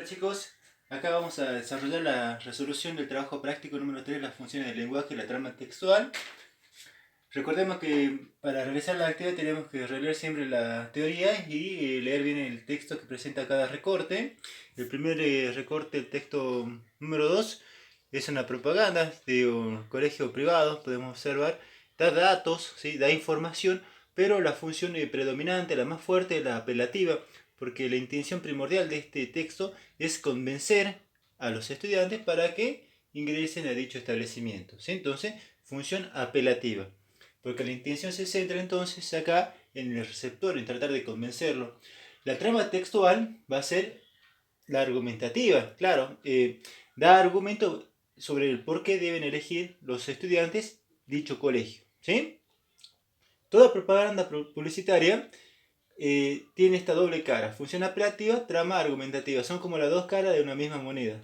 chicos, acá vamos a desarrollar la resolución del trabajo práctico número 3, las funciones del lenguaje y la trama textual. Recordemos que para realizar la actividad tenemos que releer siempre la teoría y leer bien el texto que presenta cada recorte. El primer recorte, el texto número 2, es una propaganda de un colegio privado, podemos observar, da datos, ¿sí? Da información, pero la función predominante, la más fuerte, es la apelativa, porque la intención primordial de este texto es convencer a los estudiantes para que ingresen a dicho establecimiento, ¿sí? Entonces, función apelativa, porque la intención se centra entonces acá en el receptor, en tratar de convencerlo. La trama textual va a ser la argumentativa, claro, da argumento sobre el por qué deben elegir los estudiantes dicho colegio, ¿sí? Toda propaganda publicitaria tiene esta doble cara, función apelativa, trama argumentativa, son como las dos caras de una misma moneda.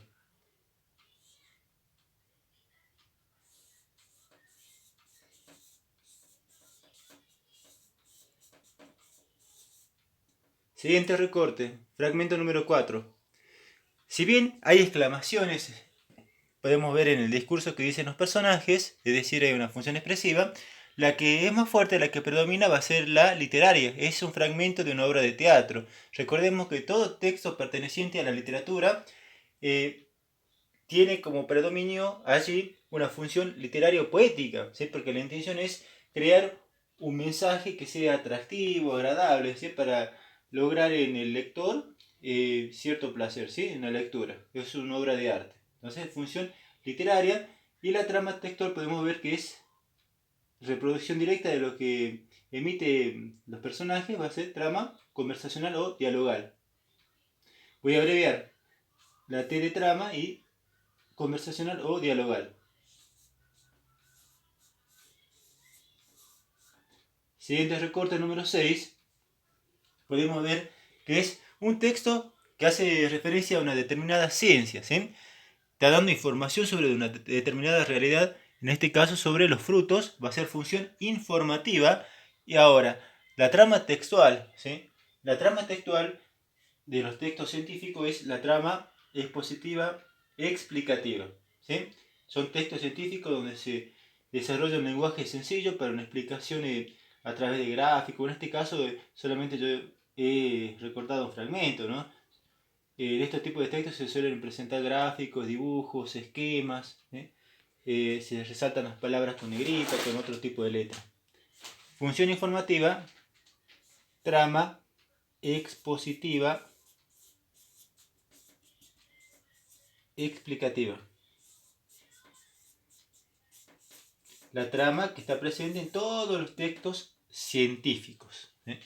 Siguiente recorte, fragmento número 4. Si bien hay exclamaciones, podemos ver en el discurso que dicen los personajes, es decir, hay una función expresiva, la que es más fuerte, la que predomina va a ser la literaria, es un fragmento de una obra de teatro. Recordemos que todo texto perteneciente a la literatura tiene como predominio allí una función literaria o poética, ¿sí? Porque la intención es crear un mensaje que sea atractivo, agradable, ¿sí? Para lograr en el lector cierto placer, ¿sí? En la lectura. Es una obra de arte. Entonces, función literaria, y la trama textual podemos ver que es reproducción directa de lo que emite los personajes, va a ser trama conversacional o dialogal. Voy a abreviar la T de trama y conversacional o dialogal. Siguiente recorte número 6, podemos ver que es un texto que hace referencia a una determinada ciencia, ¿sí? Está dando información sobre una determinada realidad, en este caso sobre los frutos, va a ser función informativa. Y ahora, la trama textual, ¿sí? La trama textual de los textos científicos es la trama expositiva explicativa, ¿sí? Son textos científicos donde se desarrolla un lenguaje sencillo para una explicación a través de gráficos. En este caso, solamente yo he recortado un fragmento, ¿no? En estos tipos de textos se suelen presentar gráficos, dibujos, esquemas, ¿eh? Se resaltan las palabras con negrita, con otro tipo de letra. Función informativa, trama expositiva explicativa. La trama que está presente en todos los textos científicos, ¿eh?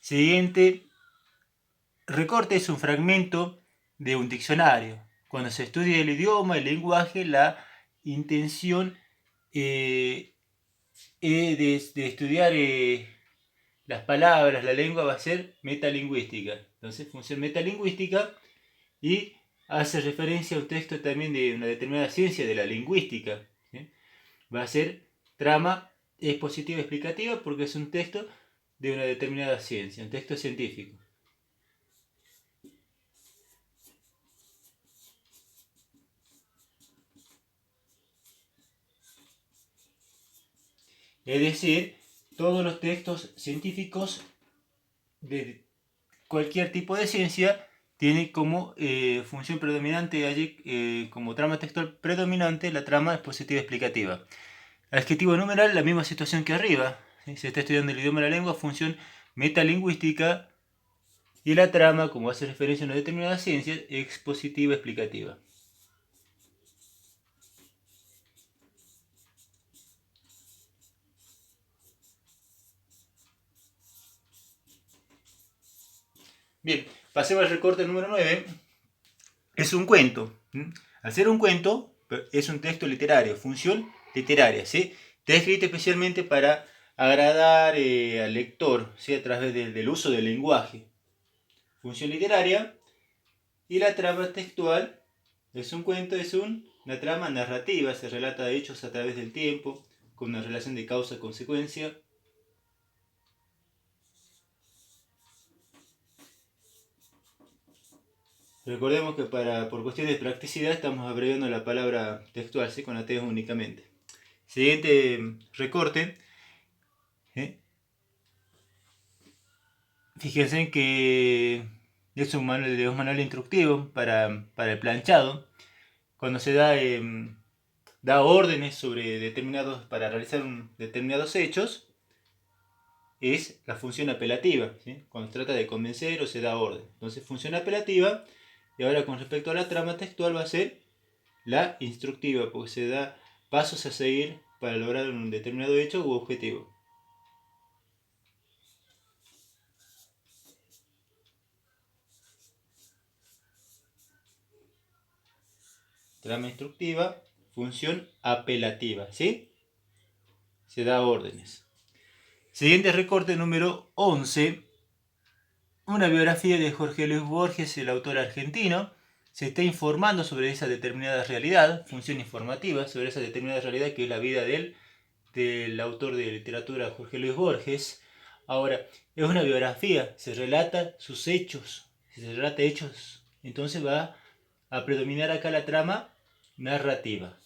Siguiente recorte es un fragmento de un diccionario. Cuando se estudia el idioma, el lenguaje, la intención de estudiar las palabras, la lengua, va a ser metalingüística. Entonces, función metalingüística, y hace referencia a un texto también de una determinada ciencia de la lingüística, ¿sí? Va a ser trama expositiva explicativa porque es un texto de una determinada ciencia, un texto científico. Es decir, todos los textos científicos de cualquier tipo de ciencia tienen como función predominante allí, como trama textual predominante, la trama expositiva explicativa. Adjetivo numeral, la misma situación que arriba, ¿sí? Se está estudiando el idioma y la lengua, función metalingüística, y la trama, como hace referencia a una determinada ciencia, expositiva explicativa. Bien, pasemos al recorte número 9. Es un cuento. Al ser un cuento, es un texto literario, función literaria, ¿sí? Está escrito especialmente para agradar al lector, ¿sí? A través del uso del lenguaje. Función literaria. Y la trama textual es un cuento, es una trama narrativa, se relata hechos a través del tiempo, con una relación de causa-consecuencia. Recordemos que por cuestiones de practicidad estamos abreviando la palabra textual, ¿sí? Con la T únicamente. Siguiente recorte. Fíjense que es un manual instructivo para el planchado. Cuando se da órdenes para realizar determinados hechos, es la función apelativa, ¿sí? Cuando se trata de convencer o se da orden. Entonces, función apelativa, y ahora con respecto a la trama textual va a ser la instructiva, porque se da pasos a seguir para lograr un determinado hecho u objetivo. Trama instructiva, función apelativa, ¿sí? Se da órdenes. Siguiente recorte número 11. Una biografía de Jorge Luis Borges, el autor argentino. Se está informando sobre esa determinada realidad, función informativa, sobre esa determinada realidad que es la vida del autor de literatura Jorge Luis Borges. Ahora, es una biografía, se relata sus hechos, se relata hechos, entonces va a predominar acá la trama narrativa.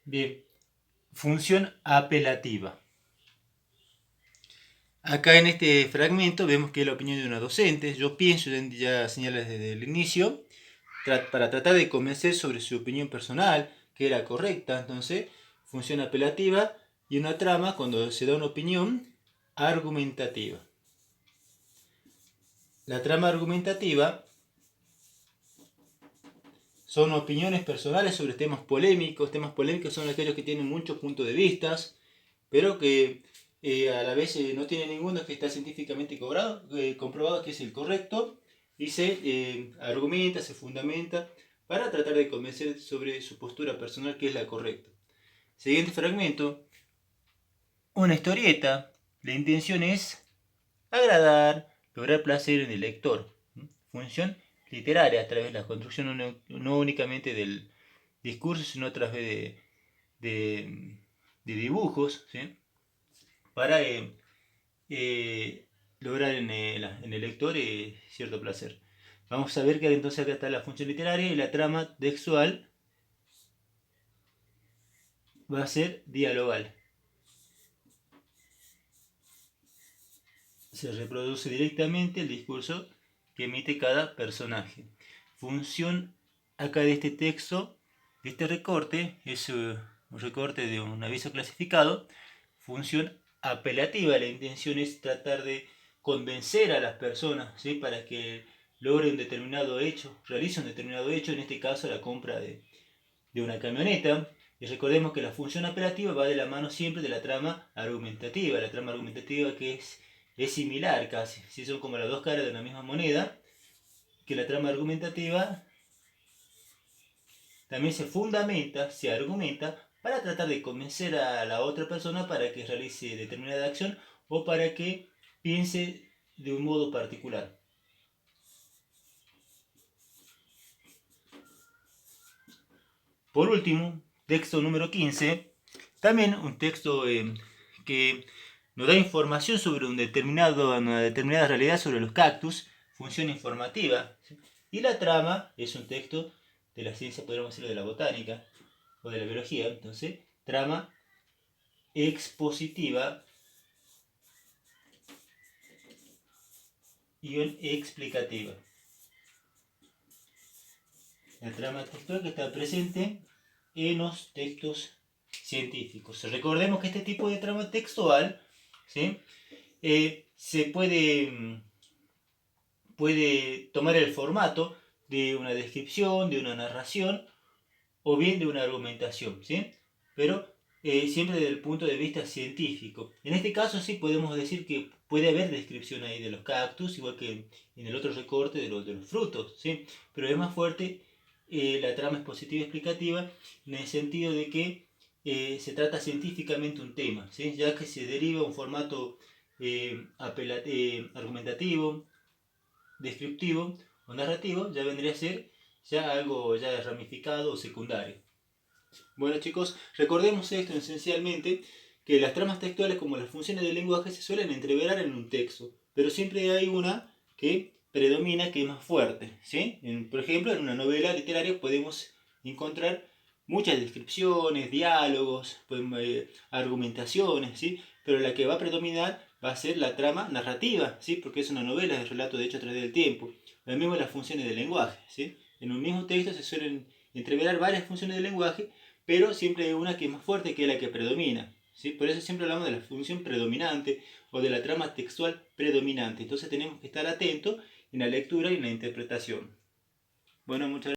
Bien, función apelativa. Acá en este fragmento vemos que es la opinión de una docente. Yo pienso, ya señalé desde el inicio, para tratar de convencer sobre su opinión personal, que era correcta. Entonces, función apelativa y una trama cuando se da una opinión argumentativa. La trama argumentativa son opiniones personales sobre temas polémicos. Temas polémicos son aquellos que tienen muchos puntos de vista, pero que a la vez no tiene ninguno que está científicamente comprobado que es el correcto, y se argumenta, se fundamenta para tratar de convencer sobre su postura personal que es la correcta. Siguiente fragmento. Una historieta. La intención es agradar, lograr placer en el lector. Función literaria a través de la construcción no únicamente del discurso, sino a través de dibujos, ¿sí? Para lograr en el lector cierto placer. Vamos a ver que entonces acá está la función literaria y la trama textual va a ser dialogal. Se reproduce directamente el discurso que emite cada personaje. Función acá de este texto, de este recorte, es un recorte de un aviso clasificado. Función apelativa, la intención es tratar de convencer a las personas, ¿sí? Para que logre un determinado hecho, realice un determinado hecho, en este caso la compra de una camioneta. Y recordemos que la función apelativa va de la mano siempre de la trama argumentativa. La trama argumentativa que es similar casi, ¿sí? Son como las dos caras de una misma moneda, que la trama argumentativa también se fundamenta, se argumenta para tratar de convencer a la otra persona para que realice determinada acción o para que piense de un modo particular. Por último, texto número 15, también un texto que nos da información sobre una determinada realidad sobre los cactus, función informativa. ¿Sí? Y la trama es un texto de la ciencia, podríamos decirlo, de la botánica o de la biología. Entonces, trama expositiva y explicativa. La trama textual que está presente en los textos científicos. Recordemos que este tipo de trama textual, ¿sí? Se puede tomar el formato de una descripción, de una narración o bien de una argumentación, ¿sí? Pero siempre desde el punto de vista científico. En este caso sí podemos decir que puede haber descripción ahí de los cactus, igual que en el otro recorte de los frutos, ¿sí? Pero es más fuerte la trama expositiva explicativa en el sentido de que se trata científicamente un tema, ¿sí? Ya que se deriva un formato argumentativo, descriptivo o narrativo, ya vendría a ser ya algo ya ramificado o secundario. Bueno chicos, recordemos esto esencialmente, que las tramas textuales como las funciones del lenguaje se suelen entreverar en un texto, pero siempre hay una que predomina, que es más fuerte, ¿sí? Por ejemplo, en una novela literaria podemos encontrar muchas descripciones, diálogos, argumentaciones, ¿sí? Pero la que va a predominar va a ser la trama narrativa, ¿sí? Porque es una novela, es relato de hecho a través del tiempo. Lo mismo las funciones del lenguaje, ¿sí? En un mismo texto se suelen entreverar varias funciones del lenguaje, pero siempre hay una que es más fuerte, que es la que predomina, ¿sí? Por eso siempre hablamos de la función predominante o de la trama textual predominante. Entonces tenemos que estar atentos en la lectura y en la interpretación. Bueno, muchas gracias.